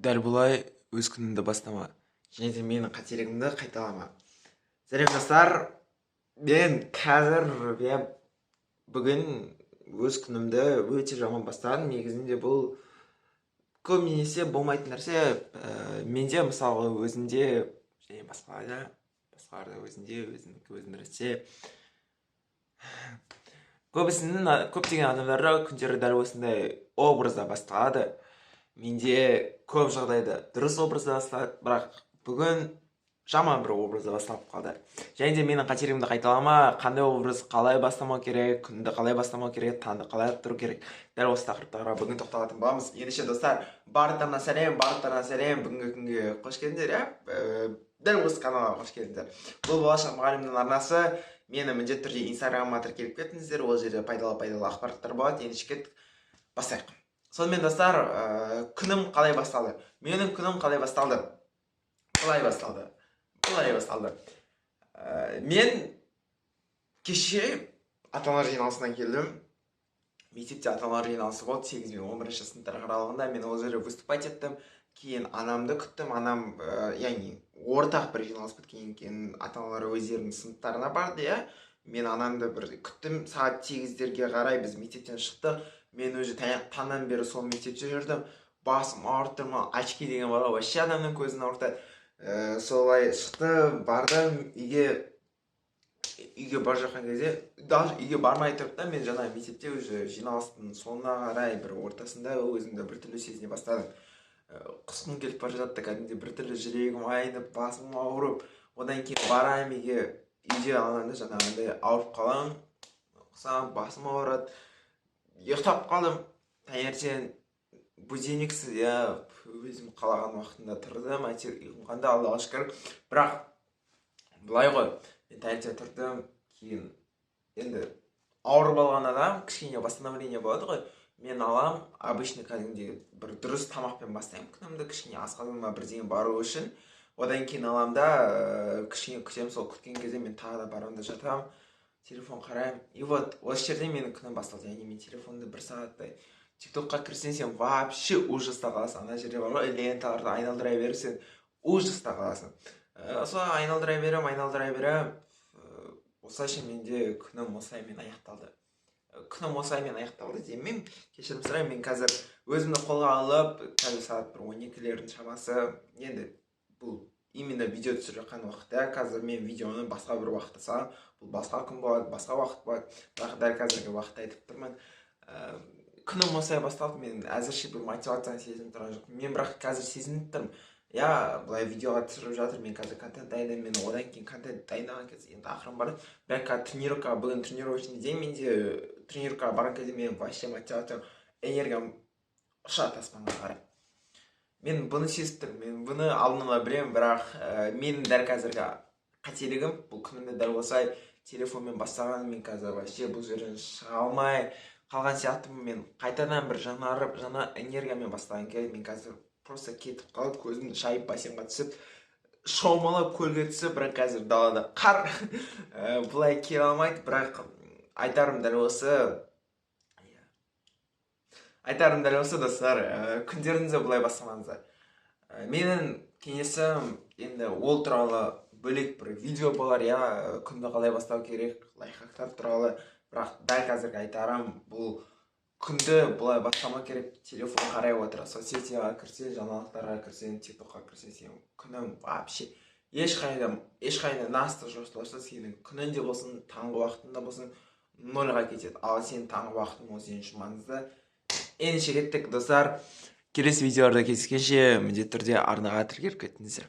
дәл бұлай өз күніңді бастама, және де менің қателігімді қайталама. Сәлем достар, мен қазір бүгін өз күнімді өте жаман бастадым. Негізінде бұл көбінесе болмайтын нәрсе. Менде мысалы өзінде және басқаларда өзінде өзіндірсе көптеген адамдарға күндері дәл осындай образда басталады. Менде көп жағдайда дұрыс образда басталады, бірақ бүгін жаман бір образда басталып қалды. Және де менің қателігімді қайталама, қандай образ қалай бастамау керек, күнді қалай бастамау керек, таңды қалай тұру керек. Дәл осы тақырыптарға бүгін тоқталатын боламыз. Ендеше достар, барлықтарына сәлем, бүгінгі күнге қош келдіңдер, дәл осы каналға қош келдіңдер. Бұл болашақ мұғалімнің арнасы. Мені міндетті түрде инстаграмыма тіркеліп кетіңіздер, ол жерде пайдалы ақпараттар болады. Ендеше кеттік, бастайық. Сонымен достар, күнім қалай басталды? Менің күнім қалай басталды? Былай басталды. Мен кеше ата-аналар жиналысынан келдім. Мектепте ата-аналар жиналысы болды, 8 мен 11 сыныптар аралығында. Мен ол жерде выступать еттім. Кейін анамды күттім. Анам, яғни ортақ бір жиналыс біткеннен кейін ата-аналар өздерінің сыныптарына барды, иә. Мен анамды бір күттім. Сағат 8-дерге қарай біз мектептен шықтық. Мен өзі таңнан бері сол мектепте жүрдім. Басым ауырып тұр ма? Очки деген бар ғой, вообще адамның көзін ауыртады. Солай шықты, бардым үйге бар жаққан кезде, даже үйге бармай тұрып та, мен жаңа мектепте уже жиналыстың соңына қарай бір ортасында өзімді біртүрлі сезіне бастадым. Құсқым келіп бара жатты, кәдімгідей біртүрлі жүрегім айнып, басым ауырып, одан кейін барайын үйде алғанда жаңағындай ауырып қаламын, басым ауырады, ұйықтап қалдым. Таңертең будильниксіз, өзім қалаған уақытында тұрдым, ұйқымғанда Аллаға шүкір. Бірақ былай ғой, мен таңертең тұрдым, кейін енді ауырып алған адам кішкене восстановление болады ғой. Мен алам, обычно кәдімгідей бір дұрыс тамақпен бастаймын күнімді, кішкене асқазаныма бірдеңе бару үшін. Одан кейін алам да кішкене күтемін, сол күткен кезде мен тағы да барамын да жатамын, телефон қараймын. И вот осы жерде менің күнім басталды. Яғни мен телефонды бір сағаттай тиктокқа кірсең, сен вообще ужаста қаласың. Ана жерде бар ғой, ленталарды айналдыра берсең, ужаста қаласың. Осылай айналдыра берем. Осылайша менде күнім осылаймен аяқталды. Демеймін, кешірім сұраймын, мен қазір өзімді қолға алып, қазір сағат бір 12-лердің шамасы. Енді бұл именно видео түсіріп жатқан уақытта, қазір мен видеоны басқа бір уақытта саламын. Бұл басқа күн болады, басқа уақыт болады. Бірақ дәл қазіргі уақытта айтып тұрмын. Күнім осылай басталды, мен әзірше бір мотивацияны сезініп тұрған жоқпын. Мен бірақ қазір сезініп тұрмын. Бұлай видеоға түсіріп жатыр, мен қазір контент дайындаймын, мен одан кейін контент дайындаған кезде енді ақырын барды. Бірақ тренировкаға, бүгін тренировочный день, менде тренировкаға барған кезде мен вообще мотивациям, энергиям ұшады аспанға қарай. Мен бұны сезіп тұрмын, мен бұны алдын ала білемін, бірақ менің дәл қазіргі қателігім, бұл күнімді дәл осылай телефонмен бастаған, мен қазір вообще бұл жерден шыға алмай қалған сияқтымын. Мен қайтадан бір жаңа энергиямен бастаған керек. Мен қазір просто кетіп қалып, көзімді шайып бассейнға түсіп, шомылып көлге түсіп, бірақ қазір далада қар бұлай келе алмайды. Бірақ айтарым дәл осы достар, күндеріңізді бұлай бастамаңыздар. Менің кеңесім енді ол туралы бөлек бір видео болар, күнді қалай бастау керек, лайфхактар туралы. Бірақ дәл қазіргі айтарым, бұл күнді бұлай бастамау керек. Телефон қарай отыр, соцсетиға кірсе, жаңалықтарға кірсе, тиктокқа кірсе, сен күнің вообще ешқайда нақты жоспарларсыз, сенің күнінде болсын, таңғы уақытында болсын, нольға кетеді. Ал сен таңғы уақытың ол сен үшін маңызды. Ендеше кеттік достар. Келесі видеоларда кездескенше міндетті түрде арнаға тіркеліп кетіңіздер.